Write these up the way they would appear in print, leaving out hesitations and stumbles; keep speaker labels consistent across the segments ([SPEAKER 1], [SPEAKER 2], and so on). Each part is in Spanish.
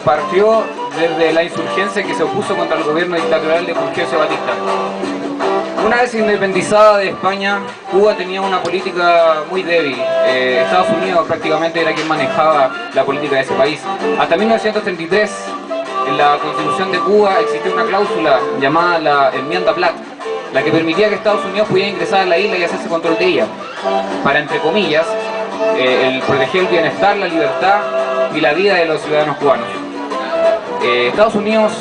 [SPEAKER 1] partió desde la insurgencia que se opuso contra el gobierno dictatorial de Fulgencio Batista. Una vez independizada de España, Cuba tenía una política muy débil. Estados Unidos prácticamente era quien manejaba la política de ese país. Hasta 1933, en la Constitución de Cuba existía una cláusula llamada la Enmienda Platt, la que permitía que Estados Unidos pudiera ingresar a la isla y hacerse control de ella, para, entre comillas, el proteger el bienestar, la libertad y la vida de los ciudadanos cubanos. Estados Unidos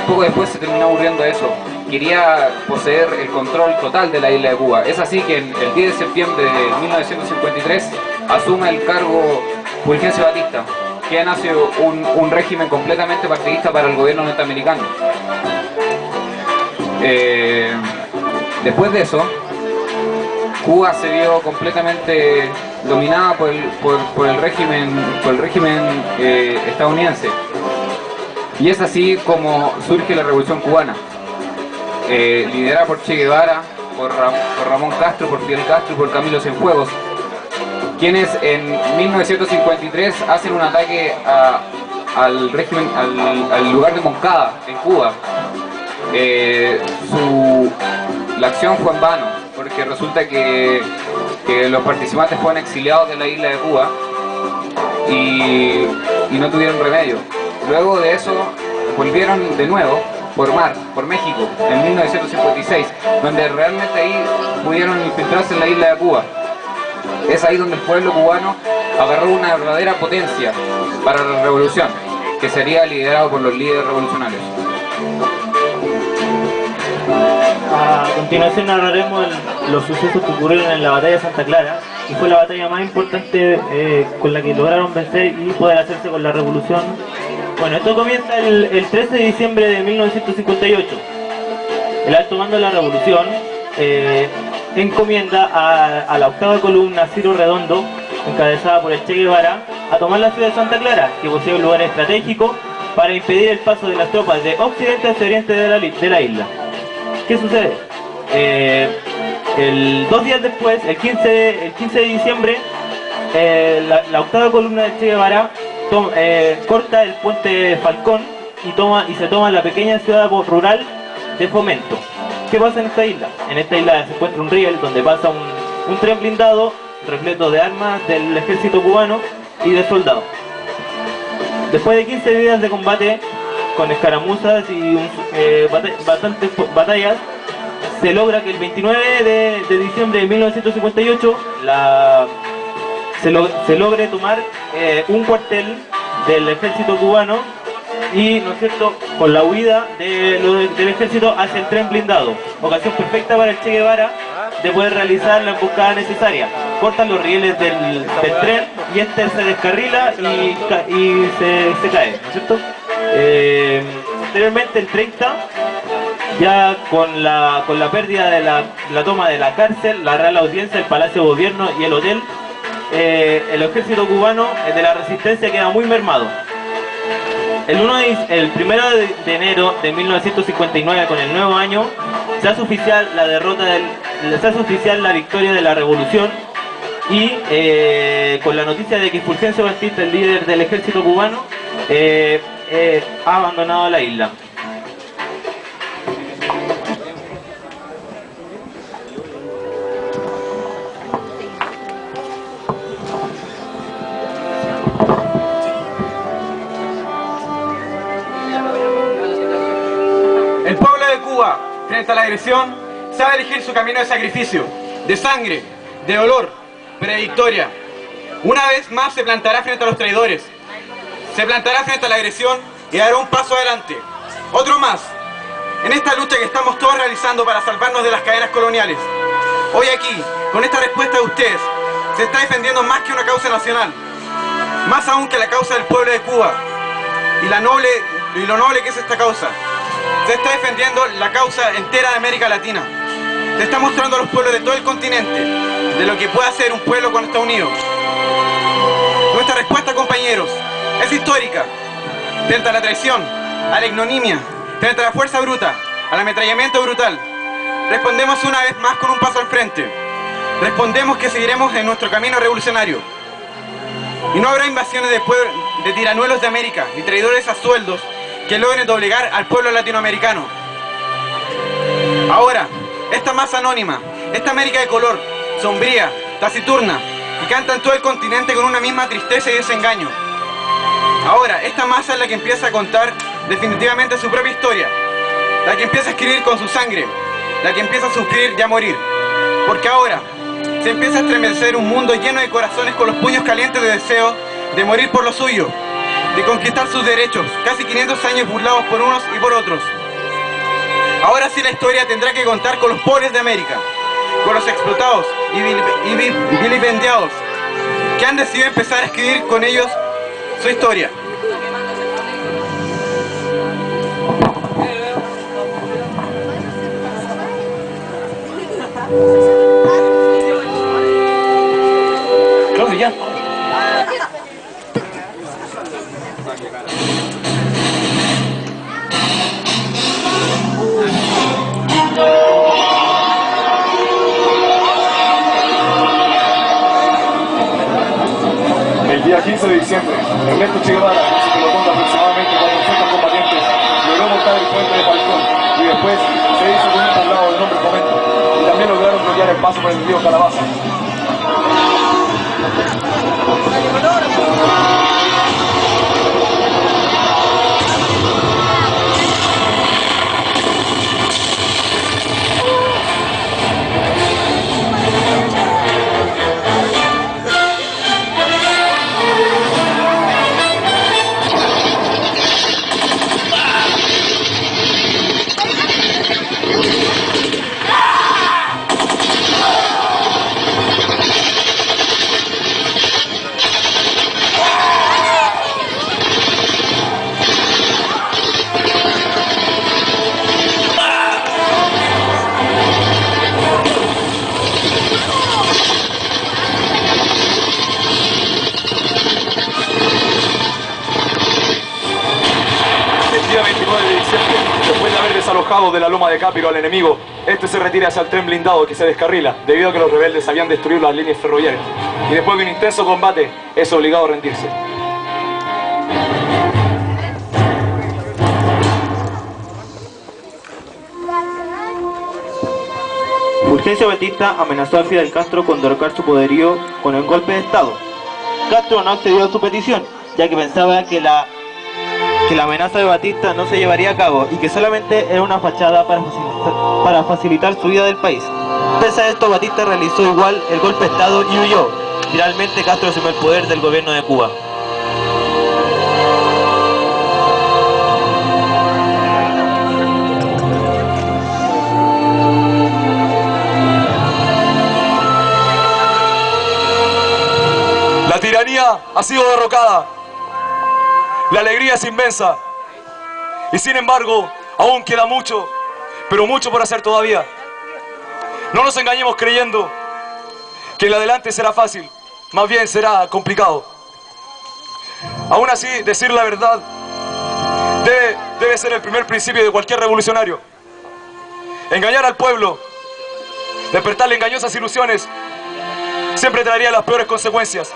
[SPEAKER 1] poco después se terminó aburriendo de eso. Quería poseer el control total de la isla de Cuba. Es así que el 10 de septiembre de 1953 asume el cargo Fulgencio Batista, que nace un régimen completamente partidista para el gobierno norteamericano. Después de eso, Cuba se vio completamente dominada por el régimen estadounidense. Y es así como surge la Revolución Cubana, liderada por Che Guevara, por Ramón Castro, por Fidel Castro y por Camilo Cienfuegos, quienes en 1953 hacen un ataque al lugar de Moncada, en Cuba. La acción fue en vano, porque resulta que los participantes fueron exiliados de la isla de Cuba y no tuvieron remedio. Luego de eso volvieron de nuevo por mar, por México, en 1956, donde realmente ahí pudieron infiltrarse en la isla de Cuba. Es ahí donde el pueblo cubano agarró una verdadera potencia para la revolución, que sería liderado por los líderes revolucionarios.
[SPEAKER 2] A continuación narraremos los sucesos que ocurrieron en la batalla de Santa Clara, y fue la batalla más importante con la que lograron vencer y poder hacerse con la revolución. Bueno, esto comienza el 13 de diciembre de 1958. El alto mando de la revolución encomienda a la octava columna Ciro Redondo, encabezada por el Che Guevara, a tomar la ciudad de Santa Clara, que posee un lugar estratégico para impedir el paso de las tropas de occidente hacia oriente de la isla. ¿Qué sucede? 2 días después, el 15 de diciembre, la octava columna de Che Guevara corta el puente Falcón y se toma la pequeña ciudad rural de Fomento. ¿Qué pasa en esta isla? En esta isla se encuentra un riel donde pasa un tren blindado repleto de armas del ejército cubano y de soldados. Después de 15 días de combate, con escaramuzas y bastantes batallas, se logra que el 29 de diciembre de 1958 se logre tomar un cuartel del ejército cubano y, ¿no es cierto?, con la huida del ejército hacia el tren blindado. Ocasión perfecta para el Che Guevara de poder realizar la emboscada necesaria. Cortan los rieles del tren y este se descarrila y se cae, ¿no es cierto? Posteriormente, el 30, ya con la pérdida de la toma de la cárcel, la Real Audiencia, el Palacio de Gobierno y el hotel, el ejército cubano de la resistencia queda muy mermado. El 1 de enero de 1959, con el nuevo año, se hace oficial la victoria de la revolución y con la noticia de que Fulgencio Batista, el líder del ejército cubano, ha abandonado la isla.
[SPEAKER 3] El pueblo de Cuba, frente a la agresión, sabe elegir su camino de sacrificio, de sangre, de dolor, pero de victoria. Una vez más se plantará frente a los traidores, se plantará frente a la agresión y dará un paso adelante, otro más, en esta lucha que estamos todos realizando para salvarnos de las cadenas coloniales. Hoy aquí, con esta respuesta de ustedes, se está defendiendo más que una causa nacional, más aún que la causa del pueblo de Cuba y lo noble que es esta causa. Se está defendiendo la causa entera de América Latina. Se está mostrando a los pueblos de todo el continente de lo que puede hacer un pueblo cuando está unido. Nuestra respuesta, compañeros, es histórica. Frente a la traición, a la ignominia, frente a la fuerza bruta, al ametrallamiento brutal, respondemos una vez más con un paso al frente. Respondemos que seguiremos en nuestro camino revolucionario. Y no habrá invasiones de de tiranuelos de América y traidores a sueldos que logren doblegar al pueblo latinoamericano. Ahora, esta masa anónima, esta América de color, sombría, taciturna, que canta en todo el continente con una misma tristeza y desengaño. Ahora, esta masa es la que empieza a contar definitivamente su propia historia, la que empieza a escribir con su sangre, la que empieza a sufrir y a morir. Porque ahora se empieza a estremecer un mundo lleno de corazones con los puños calientes de deseo de morir por lo suyo, de conquistar sus derechos, casi 500 años burlados por unos y por otros. Ahora sí la historia tendrá que contar con los pobres de América, con los explotados y vilipendiados, que han decidido empezar a escribir con ellos su historia.
[SPEAKER 1] Creo que ya.
[SPEAKER 4] El día 15 de diciembre, Ernesto Che Guevara, con su pelotón de aproximadamente 400 combatientes, logró montar el puente de Falcón y después se hizo con un traslado del nombre Fomento, y también lograron bloquear el paso por el río Calabaza. Desalojado de la loma de Capiro al enemigo, este se retira hacia el tren blindado que se descarrila debido a que los rebeldes habían destruido las líneas ferroviarias y después de un intenso combate es obligado a rendirse.
[SPEAKER 2] Fulgencio Batista amenazó a Fidel Castro con derrocar su poderío con el golpe de Estado. Castro no accedió a su petición, ya que pensaba que la amenaza de Batista no se llevaría a cabo y que solamente era una fachada para facilitar su vida del país. Pese a esto, Batista realizó igual el golpe de Estado y huyó. Finalmente Castro asumió el poder del gobierno de Cuba.
[SPEAKER 4] La tiranía ha sido derrocada. La alegría es inmensa y sin embargo aún queda mucho, pero mucho por hacer todavía. No nos engañemos creyendo que el adelante será fácil, más bien será complicado. Aún así, decir la verdad debe ser el primer principio de cualquier revolucionario. Engañar al pueblo, despertarle engañosas ilusiones, siempre traería las peores consecuencias.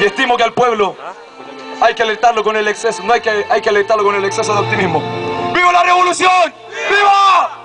[SPEAKER 4] Y estimo que al pueblo hay que alertarlo con el exceso, hay que alertarlo con el exceso de optimismo. ¡Viva la revolución! ¡Viva!